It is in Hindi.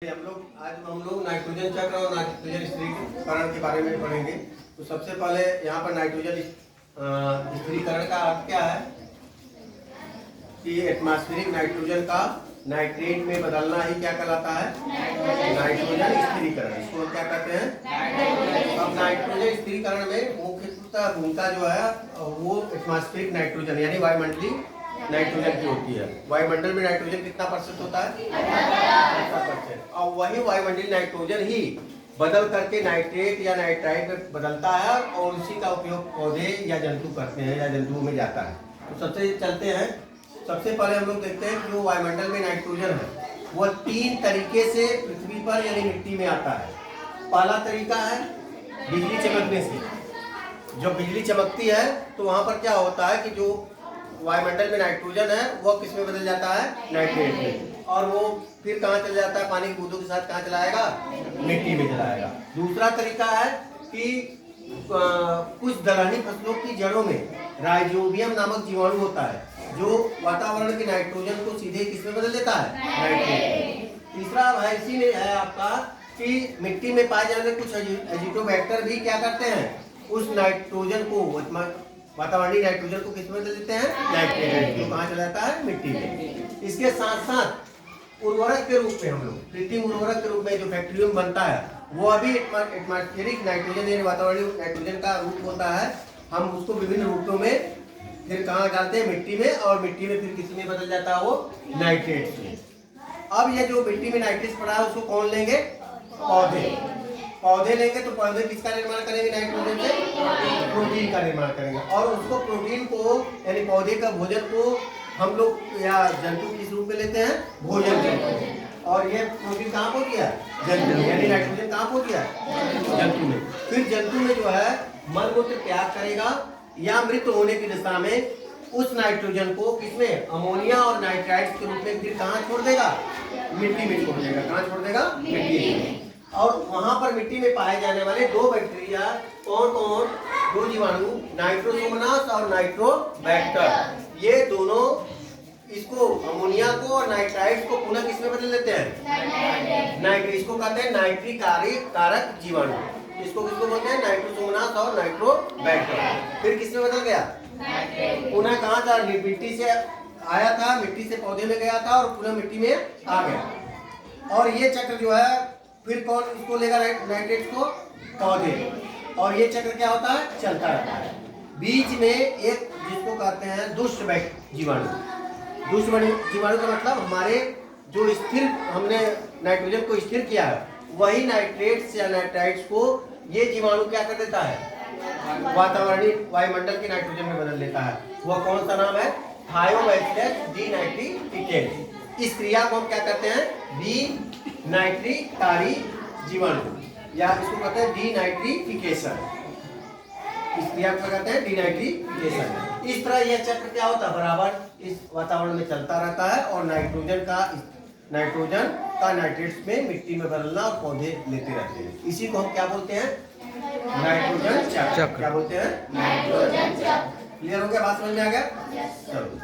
हम लोग नाइट्रोजन चक्र और नाइट्रोजन स्थिरीकरण के बारे में पढ़ेंगे। तो सबसे पहले यहाँ पर नाइट्रोजन स्थिरीकरण का अर्थ क्या है कि एटमॉस्फेरिक नाइट्रोजन का नाइट्रेट में बदलना ही क्या कहलाता है, नाइट्रोजन स्थिरीकरण। इसको क्या कहते हैं। अब नाइट्रोजन स्थिरीकरण में मुख्यतः भूमिका जो है वो एटमॉस्फेरिक नाइट्रोजन यानी वायुमंडलीय नाइट्रोजन की होती है। वायुमंडल में नाइट्रोजन कितना % होता है, 50%। और वही वायुमंडलीय नाइट्रोजन ही बदल करके नाइट्रेट या नाइट्राइट में बदलता है और उसी का उपयोग पौधे या जंतु करते हैं या जंतुओं में जाता है। तो सबसे चलते हैं, सबसे पहले हम लोग देखते हैं कि जो वायुमंडल में नाइट्रोजन है वह 3 तरीके से पृथ्वी पर यानी मिट्टी में आता है। पहला तरीका है बिजली चमकने से। जब बिजली चमकती है तो वहाँ पर क्या होता है कि जो वायुमंडल में नाइट्रोजन है वह किस में बदल जाता है, नाइट्रेट में। और वो फिर कहाँ चला जाता है, पानी की बूंदों के साथ कहाँ चलाएगा, मिट्टी में चलाएगा। दूसरा तरीका है कि कुछ दलहनी फसलों की जड़ों में राइजोबियम नामक जीवाणु होता है जो वातावरण के नाइट्रोजन को सीधे किस में बदल देता है, नाइट्रेट। तीसरा है इसी में है आपका कि मिट्टी में पाए जाने कुछ एजिटोबैक्टर भी क्या करते हैं, उस नाइट्रोजन को वातावरणीय नाइट्रोजन को किस में बदल देते हैं, नाइट्रेट। जो कहाँ चला जाता है, मिट्टी में। इसके साथ साथ उर्वरक के रूप में हम लोग कृत्रिम उर्वरक के रूप में जो फैक्ट्रियों में बनता है वो अभी एटमॉस्फेरिक नाइट्रोजन यानी वातावरणीय नाइट्रोजन का रूप होता है। हम उसको विभिन्न रूपों में फिर कहाँ डालते हैं, मिट्टी में, और मिट्टी में फिर किस में बदल जाता है, वो नाइट्रेट में। अब ये जो मिट्टी में नाइट्रेट पड़ा है उसको कौन लेंगे, पौधे लेंगे। तो पौधे किसका निर्माण करेंगे, नाइट्रोजन से प्रोटीन का निर्माण करेंगे। और उसको प्रोटीन को यानी पौधे का भोजन को हम लोग या जंतु किस रूप में लेते हैं, भोजन के। और ये प्रोटीन कहाँ पहुँच गया, जंतु यानी नाइट्रोजन कहाँ पहुँच गया, जंतु में। फिर जंतु में जो है मलमूत्र त्याग करेगा या मृत होने की दशा में उस नाइट्रोजन को किसमें, अमोनिया और नाइट्राइट्स के रूप में फिर कहाँ छोड़ देगा, मिट्टी में छोड़ देगा। कहाँ छोड़ देगा, मिट्टी में। और वहां पर मिट्टी में पाए जाने वाले 2 बैक्टीरिया कौन कौन, 2 जीवाणु, नाइट्रोसोमोनास और नाइट्रोबैक्टर, ये दोनों इसको अमोनिया को और नाइट्राइट्स को पुनः किसमें बदल देते हैं, नाइट्रेट। इसको कहते हैं नाइट्रिक कारक जीवाणु। इसको किसको बोलते हैं, नाइट्रोसोमोनास और नाइट्रोबैक्टर। फिर किसमें बदल गया, पुनः कहाँ था, मिट्टी से आया था, मिट्टी से पौधे में गया था और पुनः मिट्टी में आ गया। और ये चक्र जो है फिर कौन इसको लेगा, नाइट्रेट को, पौधे। और ये चक्र क्या होता है, चलता रहता है। बीच में एक जिसको कहते हैं दुष्ट जीवाणु। दुष्ट जीवाणु का मतलब हमारे जो स्थिर, हमने नाइट्रोजन को स्थिर किया है वही नाइट्रेट्स या नाइट्राइट्स को ये जीवाणु क्या कर देता है, वातावरणीय वायुमंडल के नाइट्रोजन में बदल देता है। वह कौन सा नाम है, थायोबैसिलस डीनाइट्रिफिकेशन। इस क्रिया को हम क्या कहते हैं, डीनाइट्रिकारी जीवाणु, या इसको कहते हैं डीनाइट्रिफिकेशन। इस क्रिया को कहते हैं डीनाइट्रिफिकेशन। इस तरह यह चक्र क्या होता है, बराबर इस वातावरण में चलता रहता है और नाइट्रोजन का नाइट्रेट्स में मिट्टी में बदलना और पौधे लेते रहते हैं। इसी को हम क्या बोलते हैं, नाइट्रोजन चक्र। क्या बोलते हैं, नाइट्रोजन चक्र। क्लियर हो गया, बात समझ में आ गया। चलो।